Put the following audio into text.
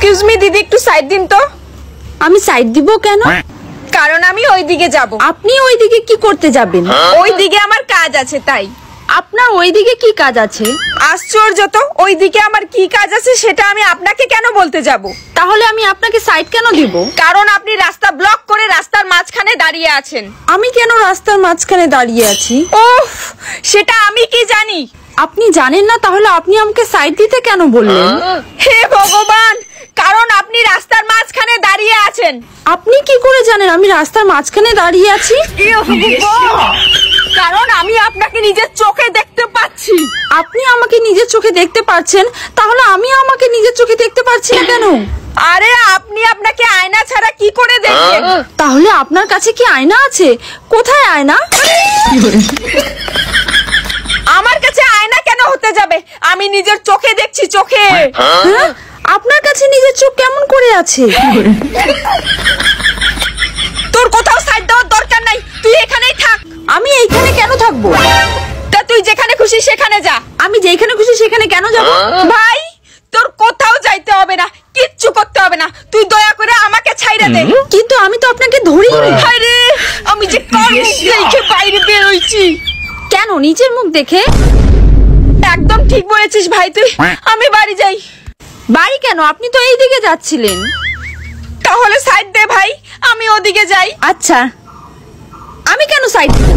Excuse me দিদি, একটু side দিন তো। আমি সাইড দিব কেন? কারণ আমি ওইদিকে যাব। আপনি ওইদিকে কি করতে যাবেন? ওইদিকে আমার কাজ আছে তাই। আপনার ওইদিকে কি কাজ আছে? আশ্চর্য তো, ওইদিকে আমার কি কাজ আছে সেটা আমি আপনাকে কেন বলতে যাব? তাহলে আমি আপনাকে সাইড কেন দিব? কারণ আপনি রাস্তা ব্লক করে রাস্তার মাঝখানে দাঁড়িয়ে আছেন। আমি কেন রাস্তার মাঝখানে দাঁড়িয়ে আছি? ওহ, সেটা আমি কি জানি? আপনি জানেন না, তাহলে আপনি আমাকে সাইড দিতে কেন বললেন? হে ভগবান, কারণ আপনি রাস্তার মাঝখানে দাঁড়িয়ে আছেন। আপনি কি করে জানেন আমি রাস্তার মাঝখানে দাঁড়িয়ে আছি? কারণ আমি আপনাকে নিজের চোখে দেখতে পাচ্ছি। আপনি আমাকে নিজের চোখে দেখতে পাচ্ছেন, তাহলে আমি আমাকে নিজের চোখে দেখতে পাচ্ছি না কেন? আরে আপনি আপনাকে আয়না ছাড়া কি করে দেখবেন? তাহলে আপনার কাছে কি আয়না আছে? কোথায় আয়না? আমার কাছে আয়না কেন হতে যাবে? আমি নিজের চোখে দেখছি, চোখে। হ্যাঁ? আপনার কাছে নিজের চোখ কেমন করে আছে? তোর কোথাও সাইড দেওয়ার দরকার নাই, তুই এখানেই থাক। আমি এইখানে কেন থাকবো? তা তুই যেখানে খুশি সেখানে যা। আমি যেখানে খুশি সেখানে কেন যাব? ভাই, তোর কোথাও যাইতে হবে না, কিচ্ছু করতে হবে না, তুই দয়া করে আমাকে ছাইড়া দে। কিন্তু আমি তো আপনাকে ধরিনি। আরে আমি যে কার মুখ দেখে বাইরে বের হইছি। কেন নিজের মুখ দেখে? একদম ঠিক বলেছিস ভাই তুই। আমি বাড়ি যাই। বাড়ি কেন? আপনি তো এই দিকে যাচ্ছিলেন। তাহলে সাইড দে ভাই, আমি ওদিকে যাই। আচ্ছা, আমি কেন সাইড দিব?